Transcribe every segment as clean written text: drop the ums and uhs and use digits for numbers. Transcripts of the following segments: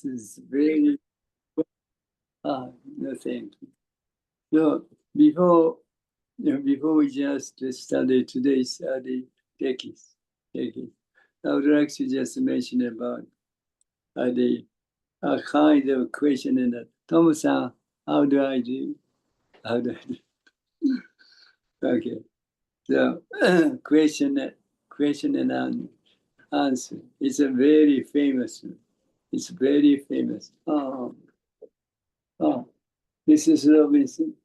this is very no thank you. So before we just study today's text, I would like to just mention about the kind of question in that. Tom-san, how do I do? Okay. So question and answer. It's a very famous. It's very famous. This is Robinson.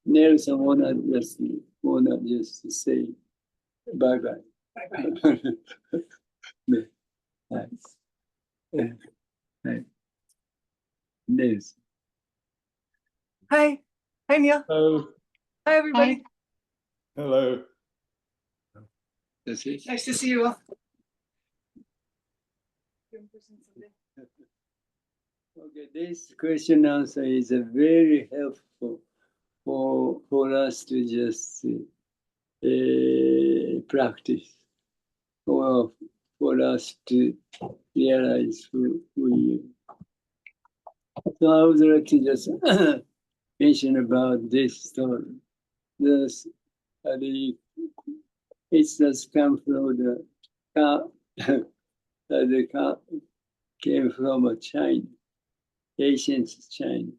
Nelson wanna just say bye bye. Nelson. Hi, Neil. Hello. Hi, everybody. Hello. That's it. Nice to see you all. Okay, this question answer is very helpful for us to just practice, or for us to realize who we are. So I would like to just mention about this story. It does come from came from China, ancient China.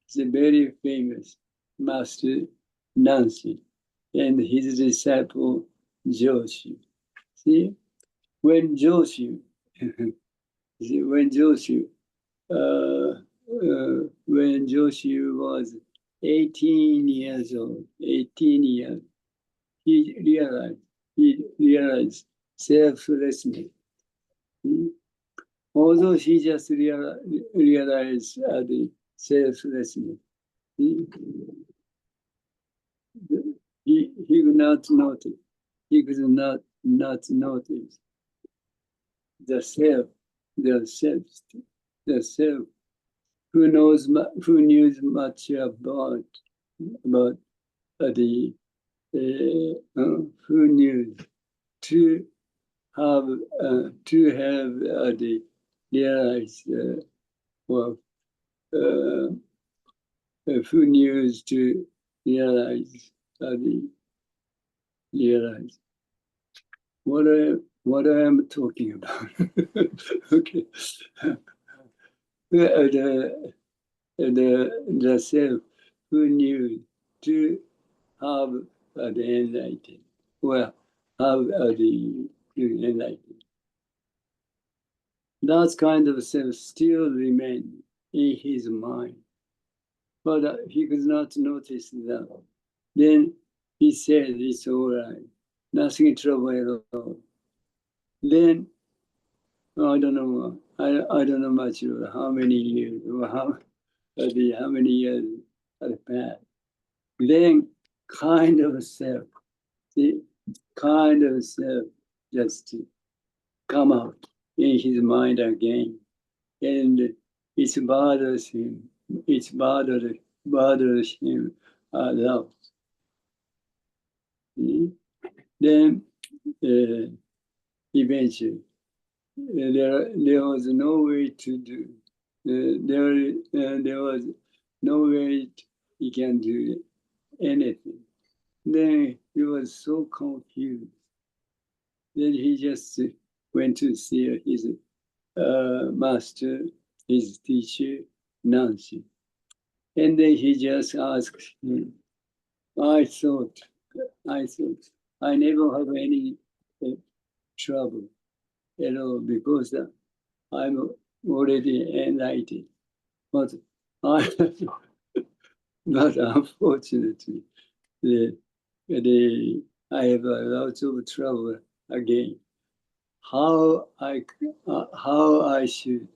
It's a very famous master Nancy and his disciple Joshi. See, when Joshi was 18 years old, he realized selflessness. Although he just realized the selflessness, he could not notice. He could not notice the self, who knew much about the who knew to have the realized who knew to realize what I am talking about. Okay. The self who knew to have the enlightened, well, have the enlightened. That kind of self still remained in his mind, but he could not notice that. Then he said, "It's all right, nothing trouble at all." Then I don't know. I don't know much about how many years or how many years had passed. Then kind of self just come out in his mind again, and it bothers him. It bothers him a lot. Then eventually there was no way to do. There was no way he can do anything. Then he was so confused. Then he just went to see his master, his teacher, Nancy. And then he just asked him, I thought I never have any trouble at all because I'm already enlightened. But unfortunately, I have a lot of trouble again. How I should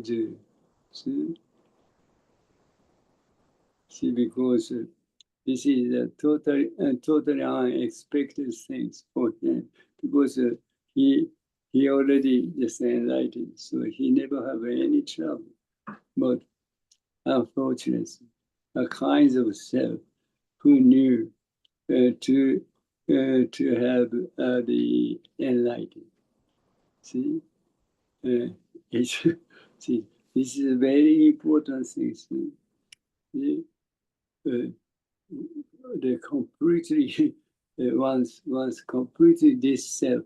do? See, because this is a totally unexpected thing for him, because he already just enlightened, so he never have any trouble. But unfortunately, a kind of self who knew to have the enlightened. See, See, this is a very important thing. The completely once completely this self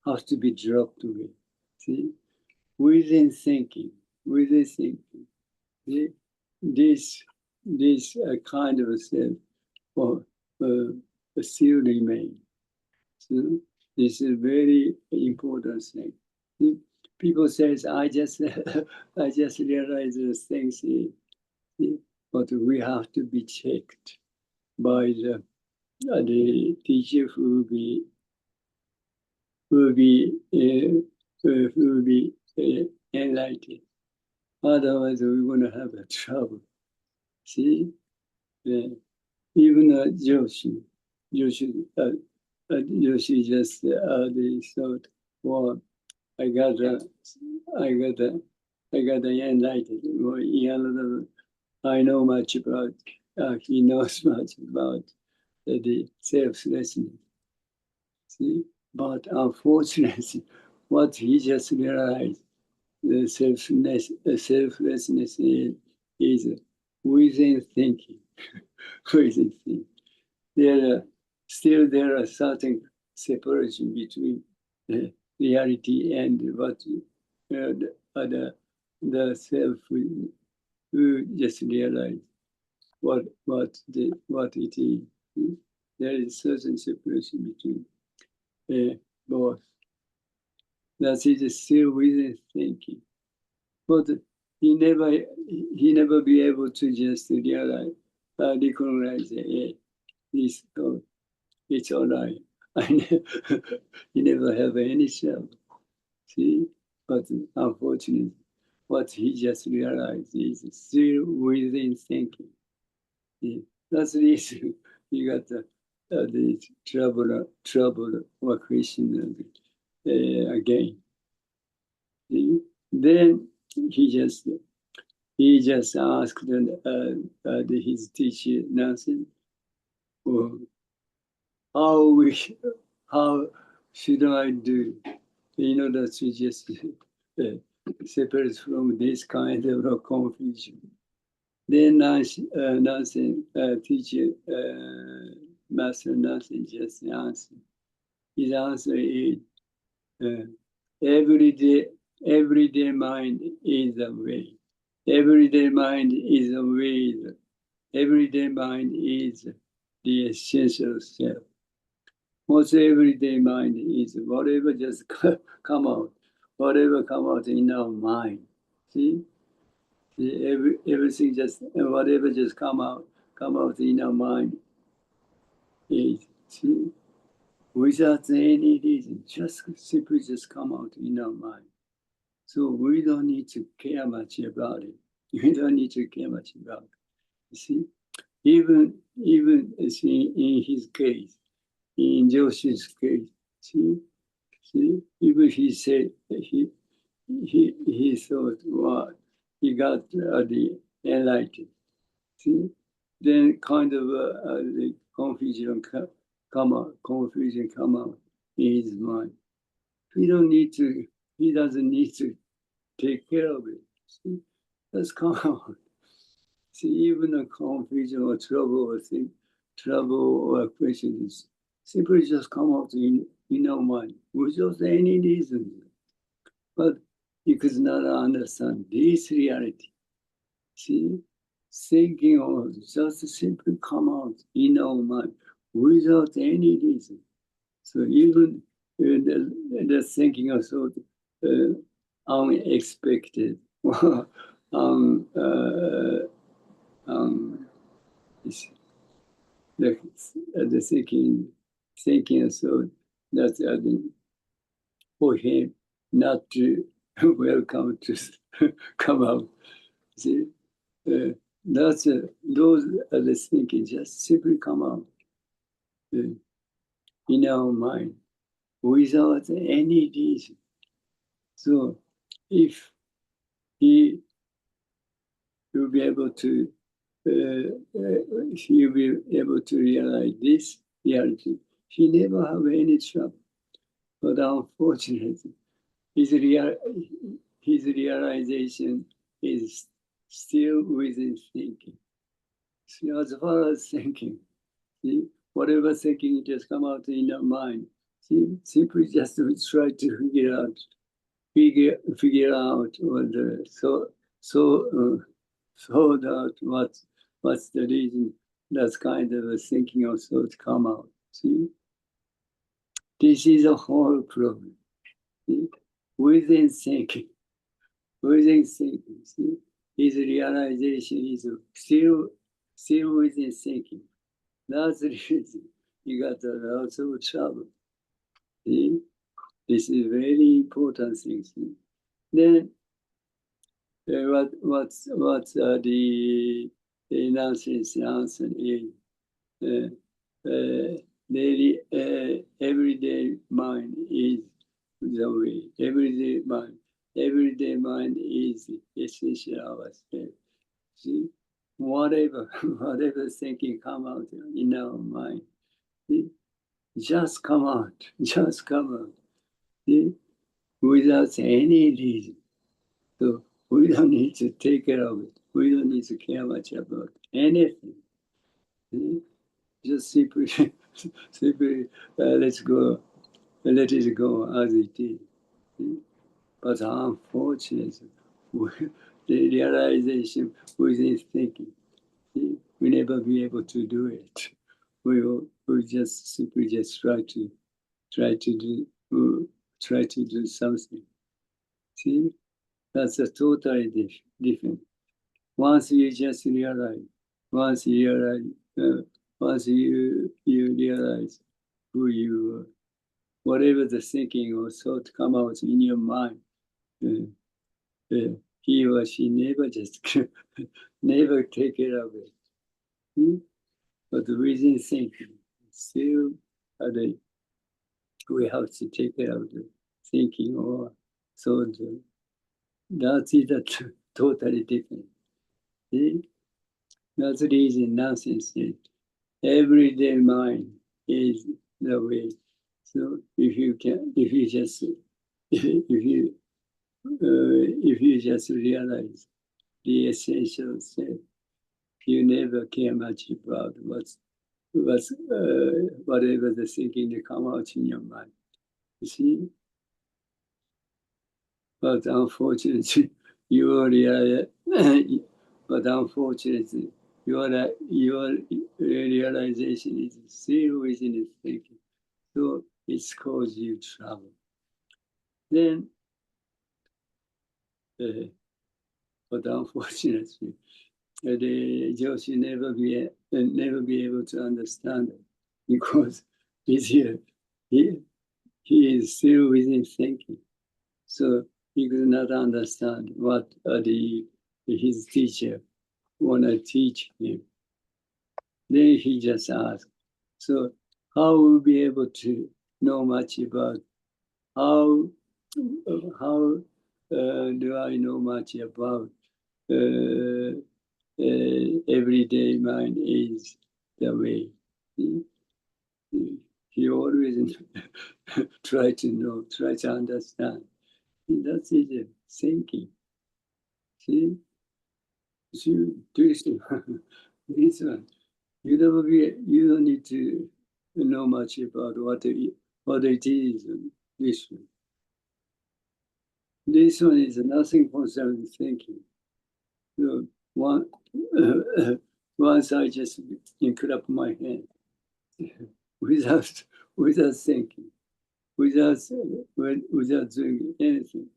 has to be dropped away. See, within thinking. This kind of self or still remain. So this is a very important thing. People says, I just realize those things, but we have to be checked by the teacher who will be enlightened. Otherwise, we're going to have a trouble. See, even Joshi just they thought, well, I got enlightened. Well, I know much about. He knows much about the selflessness. See, but unfortunately, what he just realized, the selflessness is within thinking. Within thinking. There are certain separation between reality and what the self who just realize what it is. There is certain separation between both. That is still within thinking, but he never be able to just realize, recognize this thought. It's all right. He never have any self. See, but unfortunately, what he just realized is still within thinking. See? That's the reason he got the trouble or question again. See? Then he just asked his teacher Nansen, how should I do in order to just separate from this kind of confusion? Then Nansen teacher, Master Nansen just answered. His answer is everyday mind is the way. Everyday mind is the way. Everyday mind is the essential self. What's everyday mind is whatever just come out in our mind. See, everything just whatever just come out in our mind is, see, without any reason, just simply just come out in our mind. So we don't need to care much about it. We don't need to care much about it. You see, even in his case. In Joshi's case, see, even he said he thought, well, he got the enlightened. See, then kind of the confusion come out in his mind. He doesn't need to take care of it. See, that's come out. See, even a confusion or trouble or questions simply just come out in our mind without any reason. But you could not understand this reality. See, thinking or just simply come out in our mind without any reason. So even the thinking of sort unexpected, the thinking so that for him not to welcome to come out. See, those are the thinking just simply come out in our mind without any reason. So if he will be able to he'll be able to realize this reality, he never have any trouble. But unfortunately, realization is still within thinking. So as far as thinking, see, whatever thinking just come out in your mind, see, simply just try to figure out what sort out what's the reason that kind of a thinking or thought come out. See, this is a whole problem. See? Within thinking, see, his realization is still within thinking. That's the reason you got lots of trouble. See? This is very important thing. See? Then what's the nonsense answer is daily everyday mind is the way. Everyday mind is essential ourselves. See, whatever thinking come out in our mind, see? Just come out. See? Without any reason. So we don't need to take care of it. We don't need to care much about anything. See? Just simply let it go as it is. See? But unfortunately, the realization within thinking, see? We never be able to do it. We just simply just try to do something. See, that's a totally different. Once you just realize, once you realize who you are, whatever the thinking or thought come out in your mind, he or she never just never take care of it. But within thinking, still we have to take care of the thinking or thought. That is totally different. See? That's the reason nothing said. Everyday mind is the way. So if you just realize the essential self, you never care much about whatever the thinking that come out in your mind. You see? But unfortunately, your realization is still within its thinking. So it's caused you trouble. Then, but unfortunately, the Joshi never be able to understand it because he's here. He is still within thinking. So he could not understand what his teacher want to teach him. Then he just asked, so how will we be able to know much about how do I know much about everyday mind is the way. He always try to know, try to understand. That's it, thinking. See? This one. You don't need to know much about what it is. This one is nothing concerning thinking. So once I just clap my hand without thinking, without doing anything,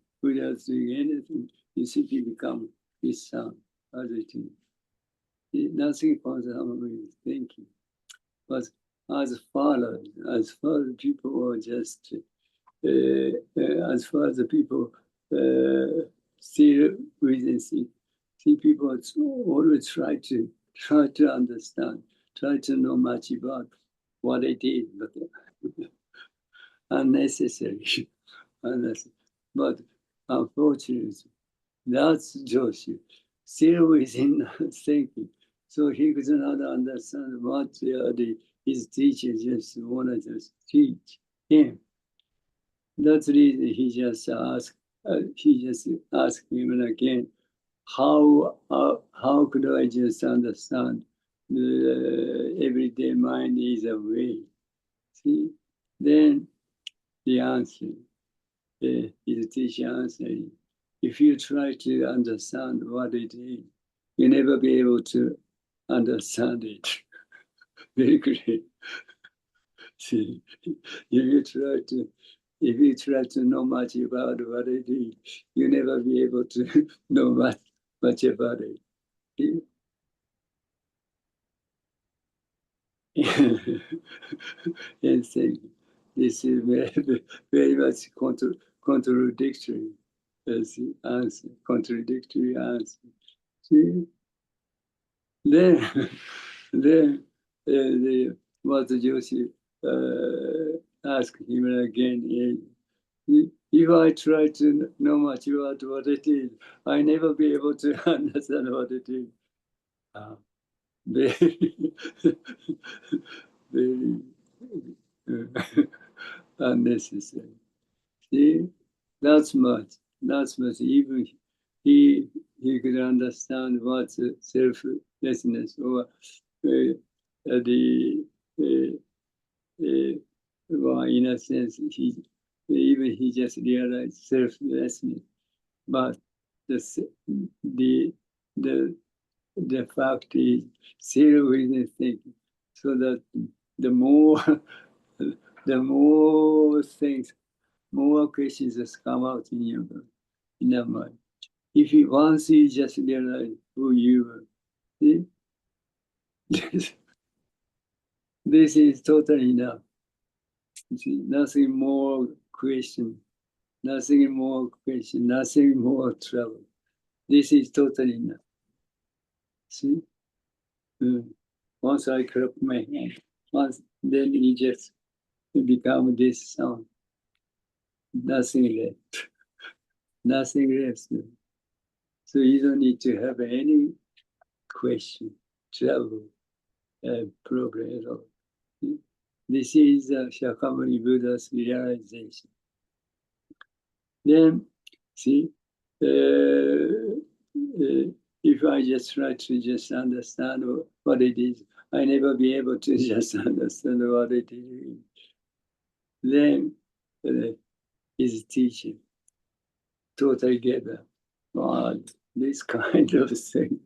you simply become this sound as it is. Nothing concerning thinking. But as far as people are just as far as the people still within see people always try to understand, try to know much about what it is, but unnecessary. But unfortunately, that's Joshi, still within thinking. So he could not understand what his teachers just want to just teach him. That's the reason he just asked he just asked him again, how could I just understand the everyday mind is a way? See, then the answer, his teacher answered, if you try to understand what it is, you never be able to understand it. Very great. See, if you try to know much about what it is, you never be able to know much about it. And saying this is very much contradictory as the answer, contradictory answer. See? Then the Master Joshi asked him again, if I try to know much about what it is, I never be able to understand what it is. Very, very unnecessary. See, that's much. Even he could understand what's selflessness or the well, in a sense, he just realized selflessness, but the the fact is still within thinking, so that the more things, more questions just come out in your mind. If you once you just realize who you are, see, this is totally enough. See, nothing more question, nothing more trouble. This is totally enough. See, once I clap my hand, then it just become this sound. Nothing left. Nothing left. So you don't need to have any question, trouble, problem at all. This is Shakyamuni Buddha's realization. Then, see, if I just try to just understand what it is, I never be able to just understand what it is. Then his teaching totally get this kind of thing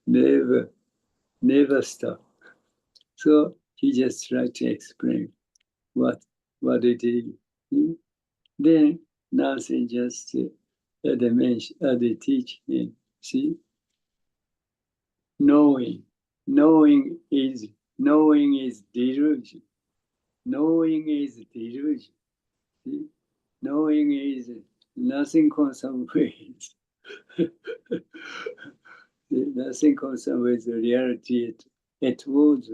never stop. So he just tried to explain what it is. Then Nansen just the teaching. See, knowing is delusion. Knowing is delusion. See? Knowing is nothing concerned with nothing concerned with the reality it was.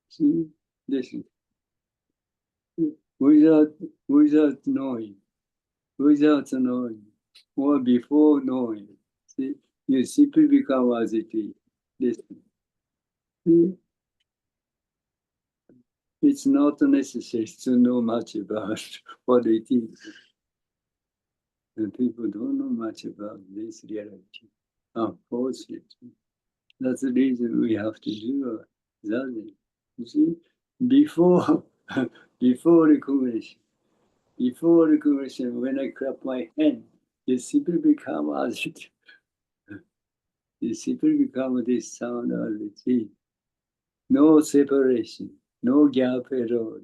See? Listen. Without knowing, or before knowing, see, you simply become as it is. Listen. See? It's not necessary to know much about what it is. And people don't know much about this reality, unfortunately. That's the reason we have to do that. You see, before recognition, when I clap my hand, it simply become as it. It simply become this sound as it is. No separation, no gap at all.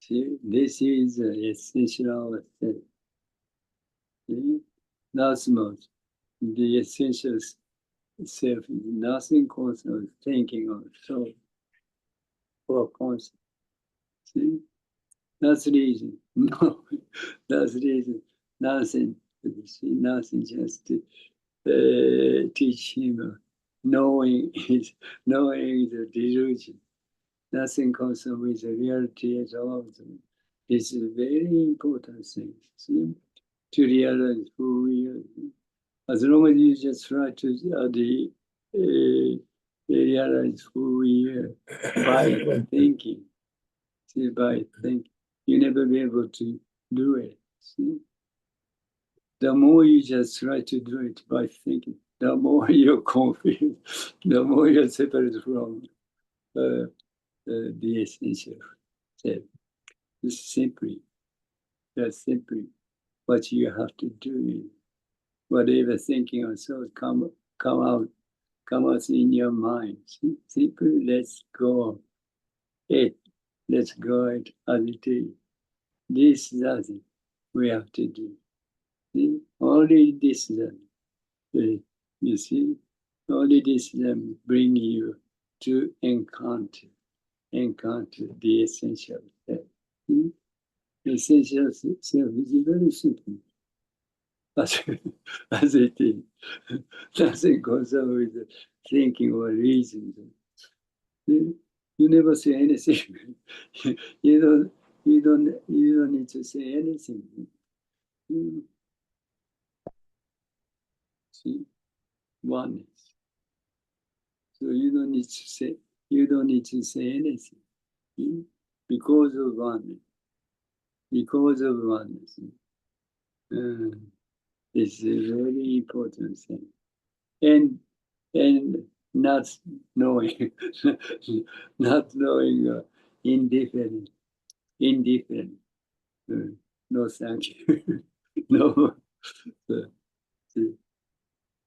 See, this is the essential self. See? That's much. The essential self is nothing concerned thinking of soul or concept. See? That's the reason. No, that's the reason. Nothing just to teach him. Knowing is a delusion. Nothing concerned with the reality at all. This is a very important thing. See? To realize who we are. As long as you just try to realize who we are by thinking. See, by thinking. you never be able to do it. See? The more you just try to do it by thinking, the more you're confused, the more you're separated from the essential self. It's simply, that's simply what you have to do. Whatever thinking or thought come out in your mind. Simply let's go it. Let's go it as it is. This does it. We have to do. See? Only this does it. You see? Only this then bring you to encounter the essential self. The essential self is very simple. As it is. Nothing concerned with thinking or reasoning. You never say anything. you don't need to say anything. See, oneness. So you don't need to say anything. Because of oneness. Because of oneness. It's a very important thing. And not knowing, indifferent. No, thank you. No.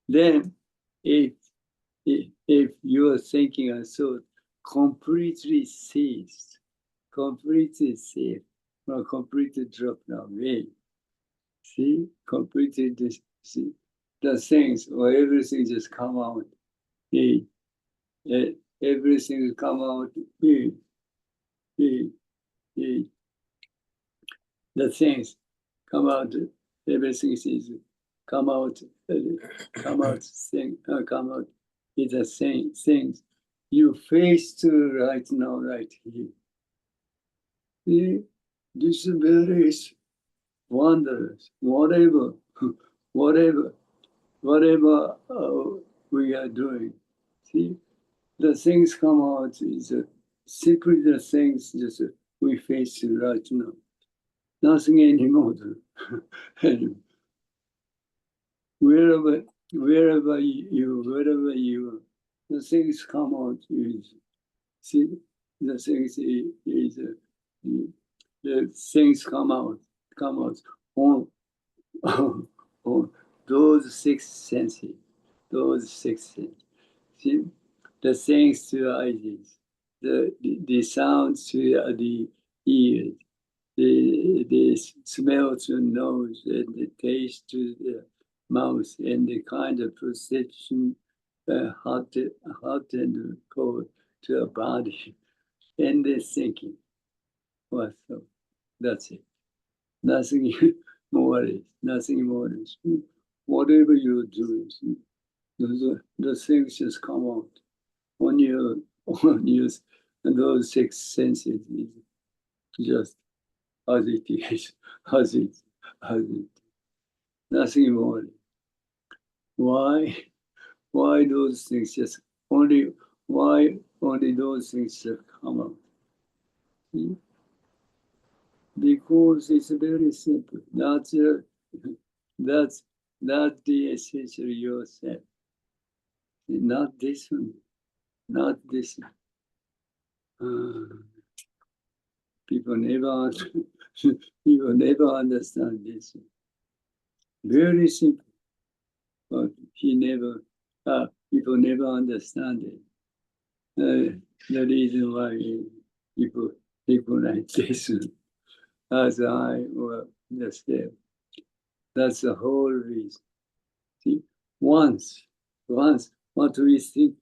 Then, if your thinking and thought completely ceased, completely safe, or completely dropped away, see, completely see, the things or everything just come out. Everything come out. The things come out. Everything is come out. Come out. Come out. It's the same things you face to right now, right here. See, this is very wondrous. Whatever we are doing, see, the things come out is simply the things just we face right now. Nothing anymore. wherever you, the things come out is, see, the things is the things come out on those six senses. See, the things to the eyes, the sounds to the ears, the smell to the nose, and the taste to the mouth, and the kind of perception, hot and cold to the body, and the thinking. Well, so that's it. Nothing more is. Nothing more is. Whatever you do, the things just come out on your and those six senses is just as it is, as it. Nothing more. Why those things just only those things just come out? See? Because it's very simple. That's the essential yourself. Not this one. Not this one. People never understand this. Very simple. But people never understand it. The reason why people like this, as I or the step, that's the whole reason. See, once, what do we think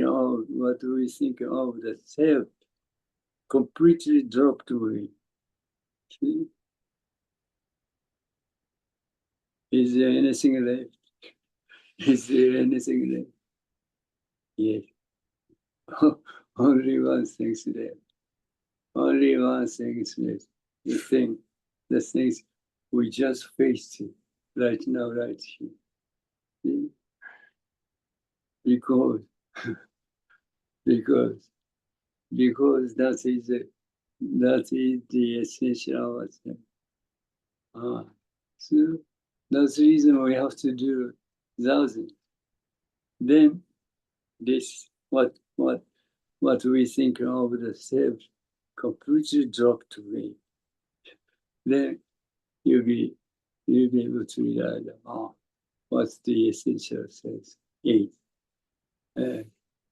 of the self completely dropped away. See? Is there anything left? Is there anything left? Yes. Only one thing is left. Only one thing is left. The things we just faced right now, right here. See? Because that is That is the essential of it. So that's the reason we have to do 1,000. Then this what we think of the self completely dropped away. Then you'll be able to realize, what's the essential self is.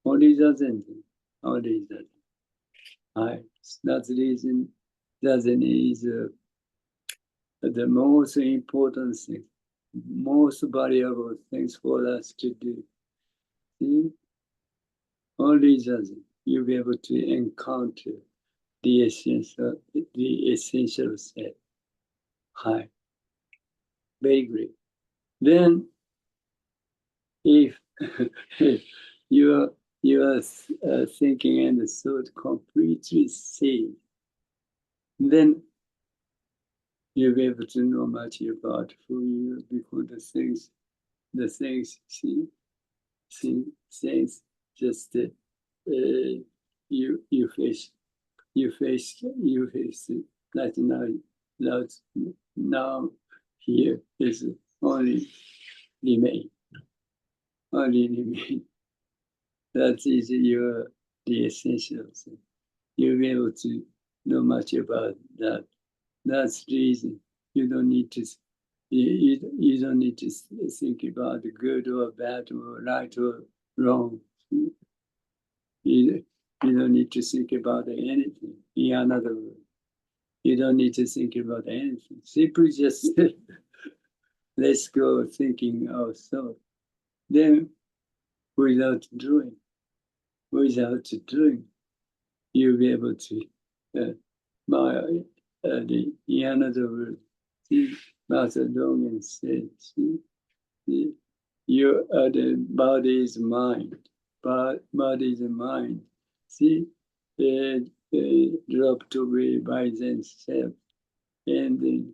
Only doesn't. That's the reason doesn't is the most important thing, most valuable things for us to do. See? Only doesn't. You'll be able to encounter the essential self. Hi. Very great. Then if you are thinking and the thought completely safe, then you'll be able to know much about who you are, because the things just you face like now here is only remain. That is the essential thing. You'll be able to know much about that. That's the reason you don't need to think about the good or bad or right or wrong. You don't need to think about anything. In another word, you don't need to think about anything. Simply just let's go thinking of thought. Then, without doing, you'll be able to, in another word, Master Dogen said, the body is mind. Body is mind. Dropped away by themselves, and then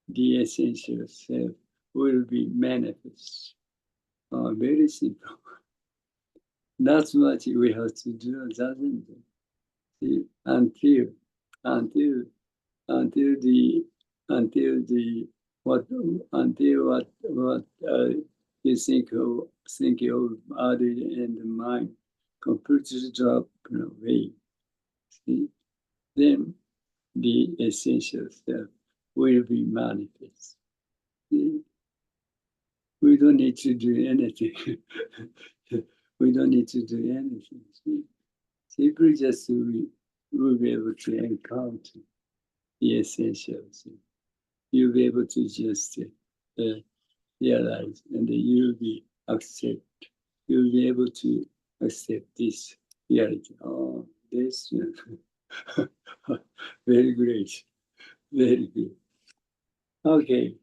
the essential self will be manifest. Very simple. That's what we have to do, doesn't it? See, until what you think of body and mind completely drop away. See, then the essential self will be manifest. See? We don't need to do anything. We don't need to do anything. See? Simply just we'll be able to encounter the essentials. You'll be able to just realize, and you'll be able to accept this reality. Oh, this very great, very good. Okay,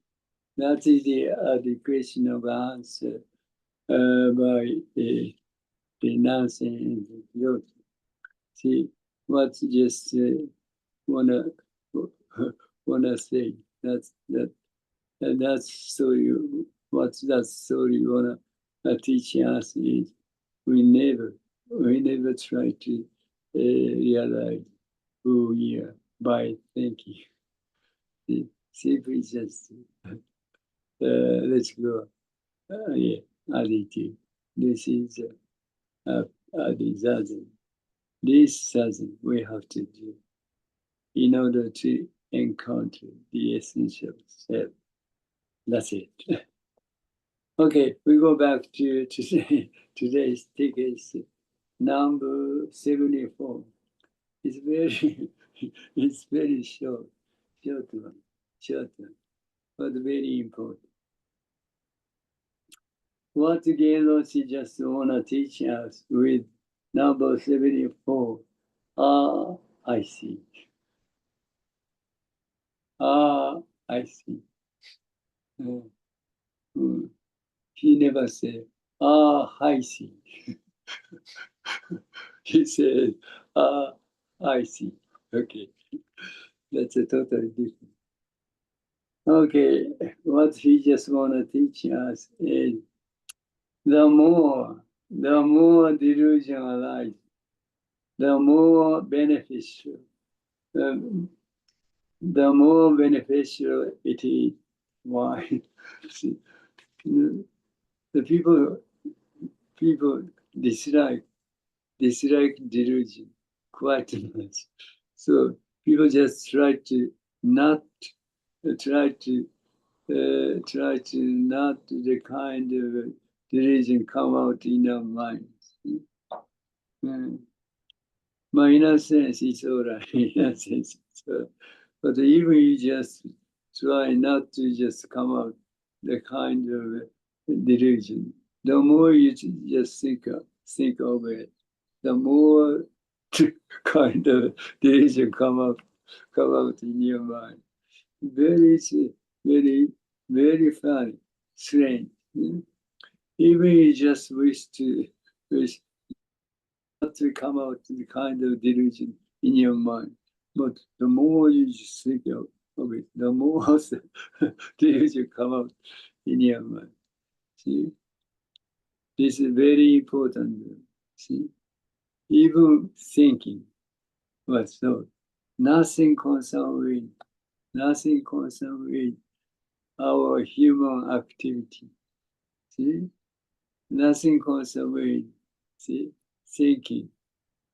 that is the question of answer by the Nancy and the Yogi. See, what just wanna say that's story. What that story wanna teach us is we never try to realize who we are by thinking. Simply just let's go. Attitude. This is the zazen. This zazen we have to do in order to encounter the essential self. That's it. Okay, we go back to today's ticket, number 74. It's very short one, but very important. What Jinen Roshi just wanna teach us with number 74? I see. I see. He never said, I see. He said, I see. Okay, that's a totally different. Okay, what he just wanna teach us is the more delusion arises, the more beneficial the more beneficial it is. Why? See, the people dislike delusion quite much. So people just try to not not the kind of delusion come out in our minds. In a sense, it's all right. In a sense, but even you just try not to just come out the kind of delusion, the more you just think of it, the more kind of delusion come out in your mind. Very, very, very funny, strange. Even you just wish not to come out the kind of delusion in your mind. But the more you just think of it, the more delusion come out in your mind. See, this is very important. See, even thinking was thought, nothing concerned with our human activity. See, nothing concerned with thinking.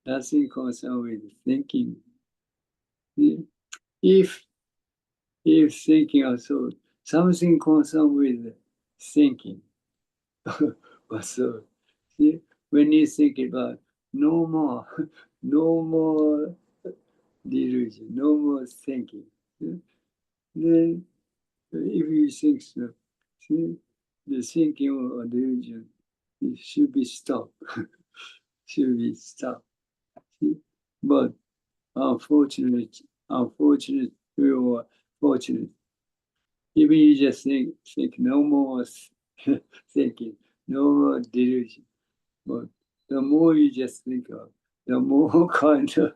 Nothing concerned with thinking. If thinking or thought, something concerned with thinking or thought. See, when you think about no more delusion, no more thinking, then if you think so, see, the thinking or delusion should be stopped. Should be stopped. See? But unfortunately, we were fortunate. Even you just think no more thinking, no more delusion. But the more you just think of, the more kind of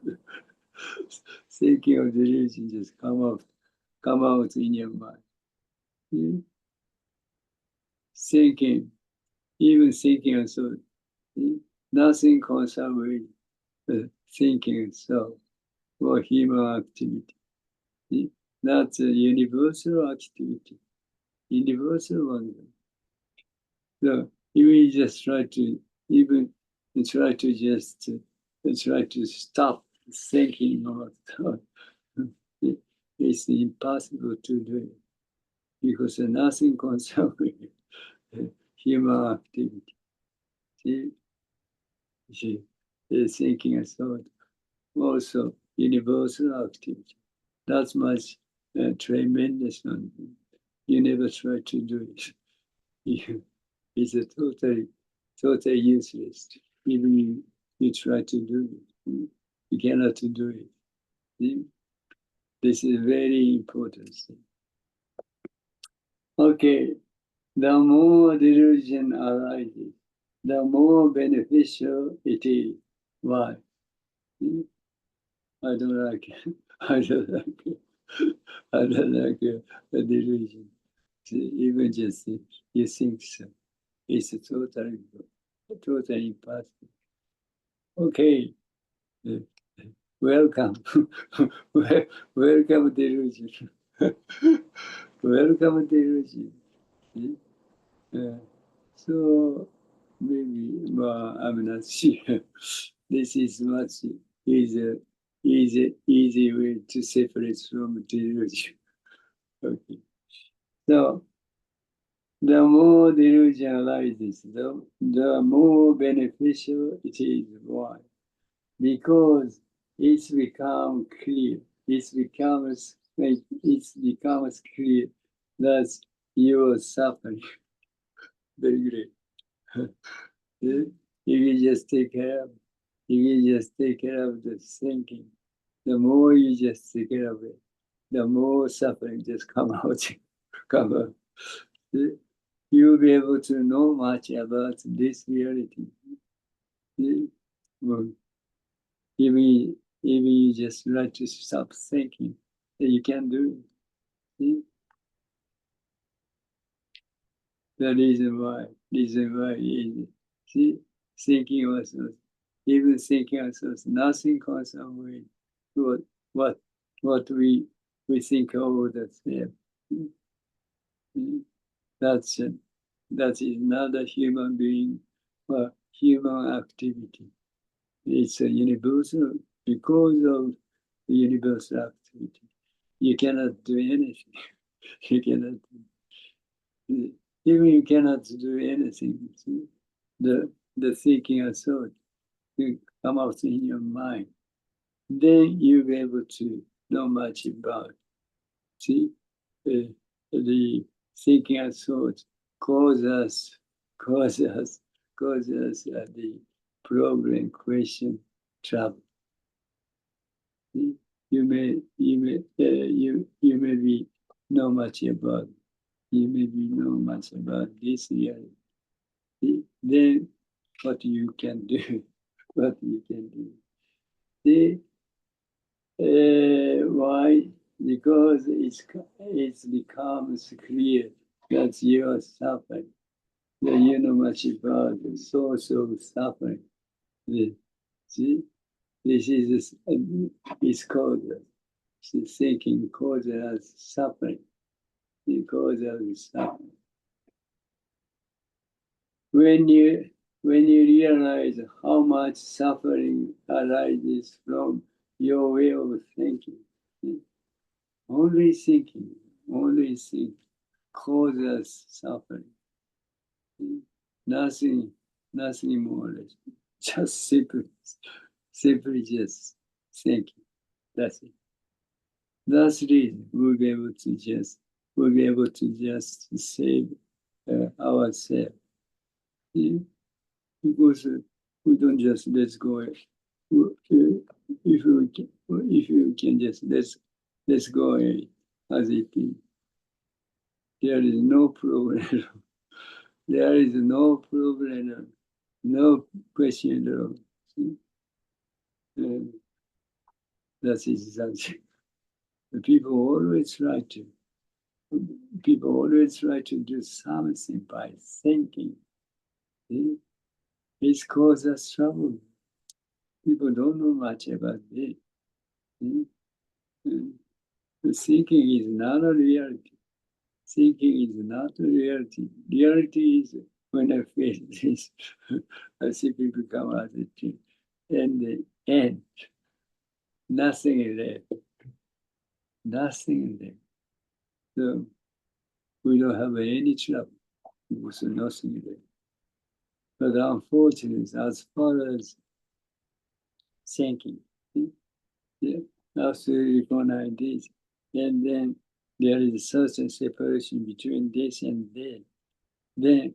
thinking of delusion just come out in your mind. See? Thinking, even thinking and so, nothing concerned with thinking itself or human activity. That's a universal activity, universal one. So you just try to stop thinking about thought. It's impossible to do it because nothing concerns with human activity. See, thinking and thought also universal activity. That's much tremendous one. You never try to do it. It's a totally useless. Even you try to do it, you cannot do it. See? This is very important thing. Okay, the more delusion arises, the more beneficial it is. Why? See? I don't like it. I don't like it. I don't like a delusion. See, even just you think so. It's totally impossible. Okay, welcome. Welcome, delusion. Welcome, delusion. So maybe I'm not sure. This is much easy way to separate from delusion. Okay. So the more delusion arises, the more beneficial it is. Why? Because it becomes clear. It becomes clear that you are suffering. Very great. If you just take care of the thinking, the more you just take care of it, the more suffering just come out. come out. You'll be able to know much about this reality. Well, if you just try to stop thinking, then you can do it. See? The reason why is, see, thinking also, even thinking also, nothing concerned with what what we think of the self. That is not a human being or human activity. It's a universal, because of the universal activity. You cannot do anything. You cannot, even you cannot do anything. See? The thinking and thought will come out in your mind. Then you'll be able to know much about. See, the thinking and thought cause us the problem, question, trouble. See? You may be know much about. You may be know much about this reality. See? Then what you can do? What you can do? See? Why? Because it becomes clear that you are suffering. That you know much about the source of suffering. See, this is it's called thinking causes suffering. It causes suffering. When you realize how much suffering arises from your way of thinking, only thinking causes suffering. Nothing more or less. Just simply just thinking. That's it. That's the reason we'll be able to just save ourselves. Because we don't just let's go. If you can just let's go as it is. There is no problem. There is no problem. No question at all. That is something. People always try to do something by thinking. It causes trouble. People don't know much about it. Thinking is not a reality. Thinking is not a reality. Reality is when I face this, I see people come out of it, and the end, nothing is left. Nothing is left. So we don't have any trouble because nothing is left. But unfortunately, as far as thinking, after you recognize this, and then there is a certain separation between this and that, then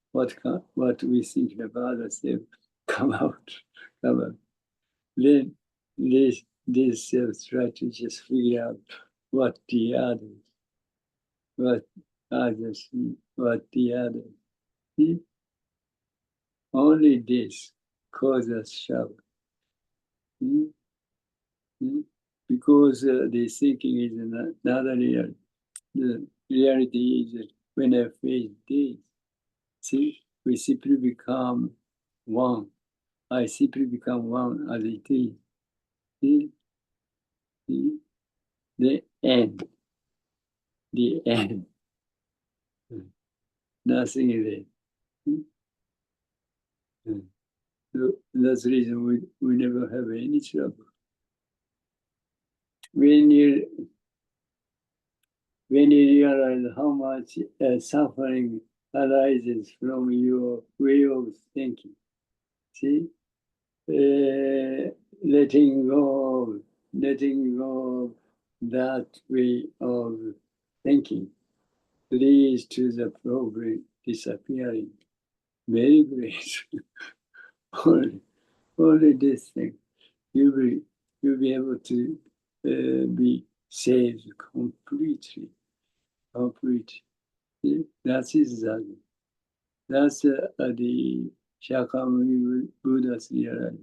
what we think about ourselves come out. Then this self try to just figure out what the others see. Only this causes trouble. Because the thinking is not a reality. The reality is when I face this, see, we simply become one. I simply become one as it is. See? The end. The end. Nothing is there. So that's the reason we never have any trouble. When you realize how much suffering arises from your way of thinking, see, letting go of that way of thinking leads to the problem disappearing. Very great. only this thing, you'll be able to be saved completely. That is that's the Shakyamuni Buddha's realization.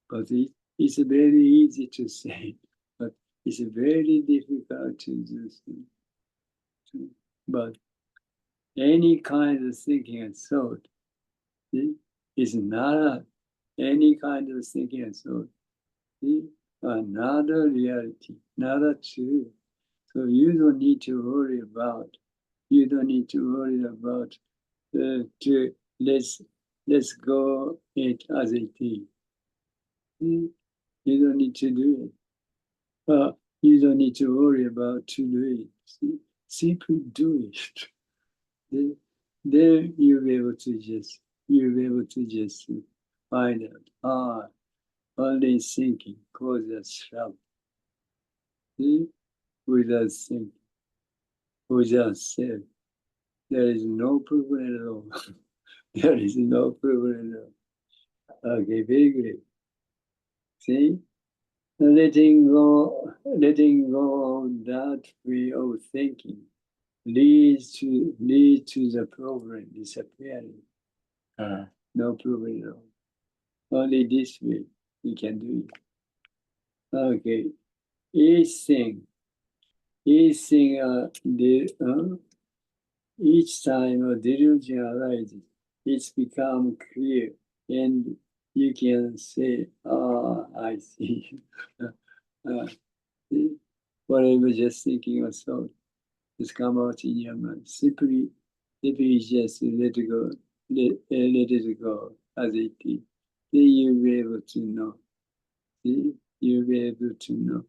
But it's very easy to say, but it's very difficult to do. But any kind of thinking and thought is not any kind of thinking and thought another reality, another truth. So you don't need to worry about. You don't need to worry about. To let's go it as it is. You don't need to do it. You don't need to worry about to do it. Simply do it. Then you'll be able to just find out. Only thinking causes trouble. See? Without thinking, without self, there is no problem at all. There is no problem at all. Okay, very good. See? Letting go of that way of thinking leads to the problem disappearing. No problem at all. Only this way you can do it. Okay. Each thing, each time a delusion arises, it's become clear, and you can say, I see. Whatever just thinking or thought just come out in your mind. Simply just let it go, let it go as it is. Then you'll be able to know. See? You'll be able to know.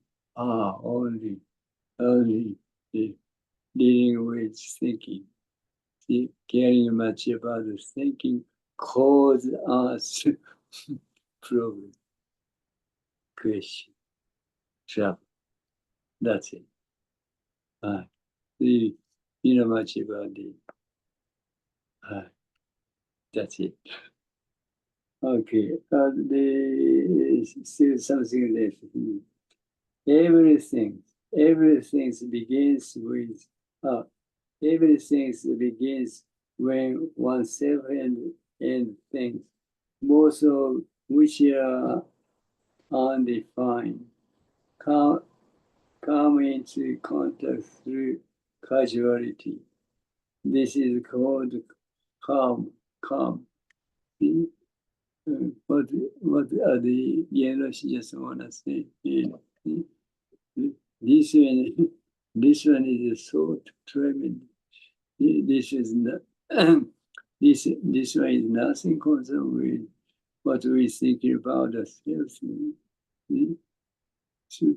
Only dealing with thinking. See? Caring much about the thinking cause us problem, question, trouble. That's it. You know much about it. That's it. Okay. Still something left. Everything begins with everything begins when oneself and things, both of which are undefined, come into contact through casuality. This is called calm. What are the Jinen Roshi just want to say? This one is so tremendous. This is not, this one is nothing concerned with what we think about ourselves. So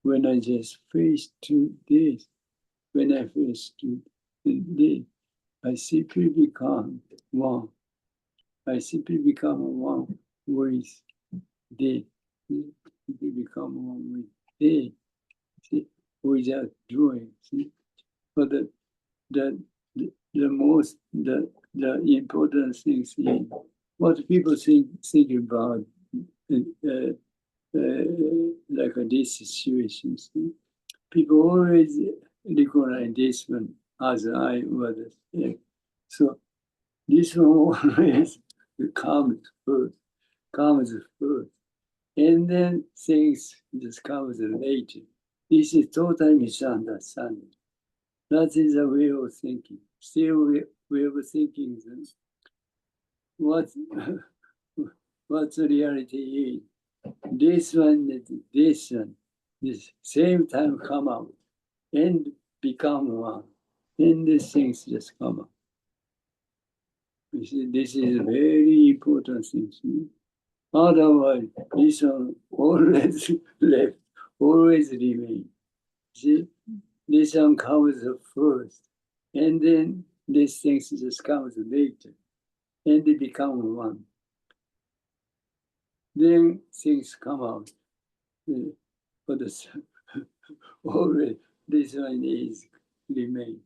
when I just face to this, when I face to this, I simply become one. I simply become one with this. Simply become one with this. See, without doing. See, but the important things is what people think about like this situation. See? People always recognize this one as I was. Yeah. So this one always comes first, and then things just comes later. This is total misunderstanding. That is a way of thinking. Still, way of thinking is what the reality is. This one, this same time come out and become one. And these things just come out. You see, this is a very important thing. Otherwise, this one always left, always remain. See, this one comes first, and then these things just comes later, and they become one. Then things come out. For the already, this one is remain.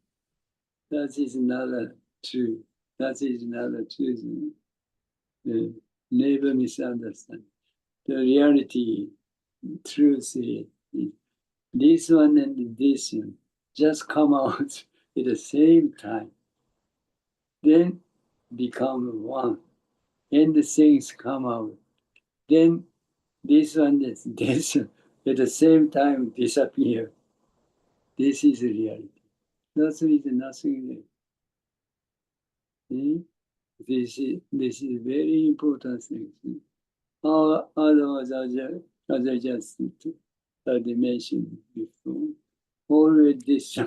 That is another truth. That is another truth. Never misunderstand. The reality, truth is this one and this one just come out at the same time. Then become one. And the things come out. Then this one and this one at the same time disappear. This is reality. That's nothing there. See? This is very important thing. Otherwise, as I just mentioned before, always this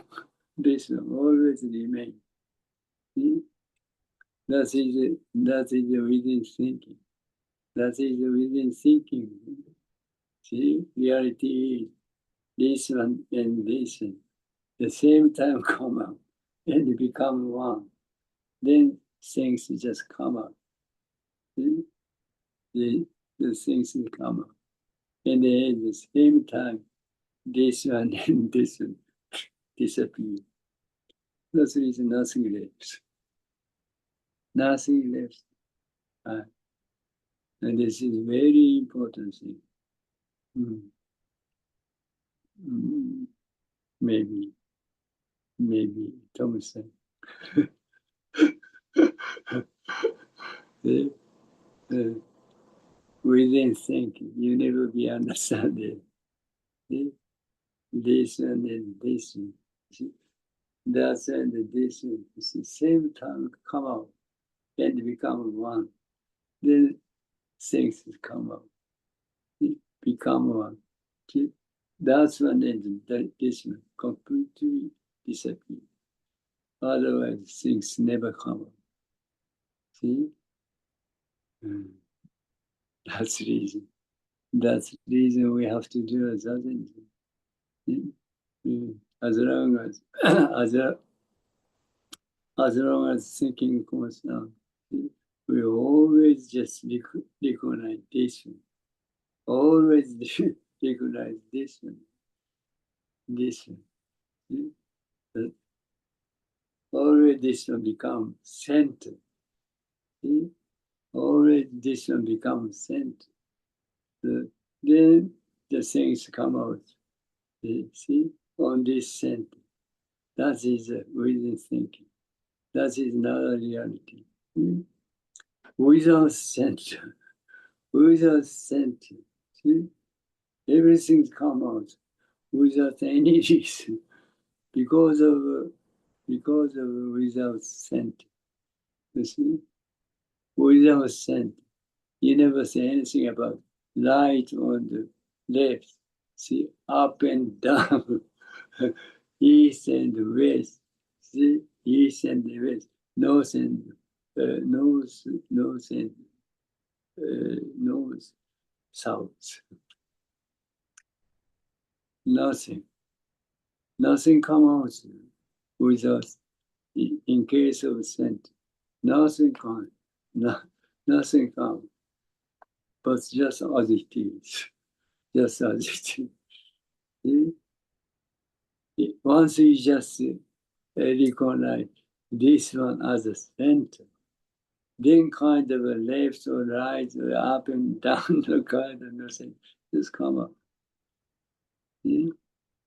always remain. See? That is within thinking. That is within thinking. See, reality is this one and this one. The same time come out and become one. Then things just come out. See? The things come out. And then at the same time, this one and this one disappear. That is nothing left. Nothing left. And this is very important thing. Maybe Thomas within thinking, you never be understanding. This and this one. That's and this one. It's the same time come out and become one. Then things come out. Become one. That's one and this one completely disappear. Otherwise, things never come out. See? That's the reason. That's the reason we have to do as others. As long as as long as thinking comes down, we always just recognize this one. Always recognize this one. This one. Always this one becomes center. See? Always this one becomes center. Then the things come out. See? On this center. That is within thinking. That is not a reality. Without center. See? Everything comes out without any reason. Because of without center. You see? Without center. You never say anything about light on the left. See, up and down. East and west. See, east and west. North and north, south. Nothing come out without, in case of center. Nothing comes. Nothing comes. But just as it is. Just as it is. See? Once you just recognize this one as a center, then kind of a left or right or up and down, the kind of nothing just come up. See?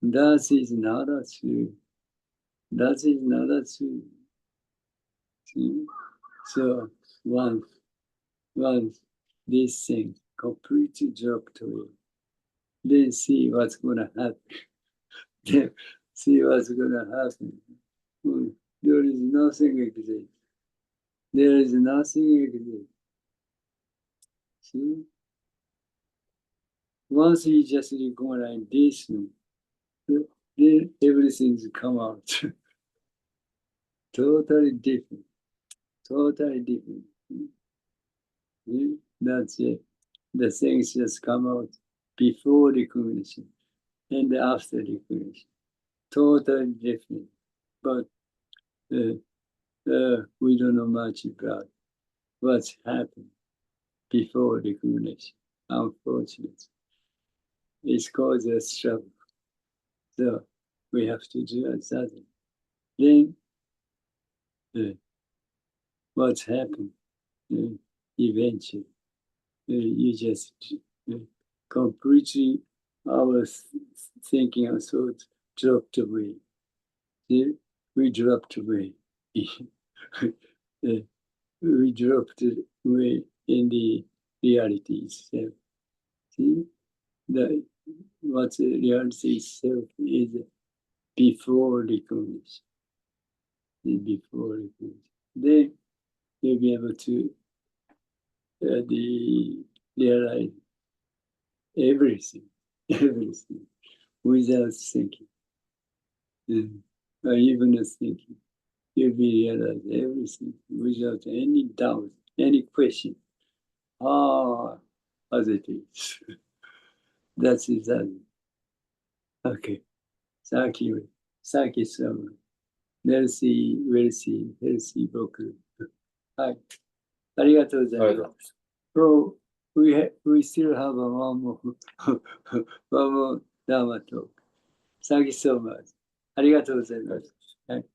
That is not a true. That is not a true. See? So once this thing completely dropped away, then see what's gonna happen. See what's gonna happen. There is nothing exists. There is nothing exists. See? Once you just recognize this, then everything's come out. Totally different. Totally different. That's it. The things just come out before recognition and after recognition. Totally different. But we don't know much about what's happened before recognition, unfortunately. It's caused us trouble. So we have to do that. Then what's happened eventually? You just completely our thinking and thoughts dropped away. See? We dropped away. We dropped away in the reality itself. See? What the reality itself is before recognition. Before recognition. Then you'll be able to realize everything, everything, without thinking. Or even thinking. You'll be realize everything without any doubt, any question. As it is. That's it. Okay. Thank you. Thank you so much. Merci, merci, merci beaucoup. はい。ありがとうございます。So we still have one more, one more Dharma talk. Thank you so much. ありがとうございます。はい。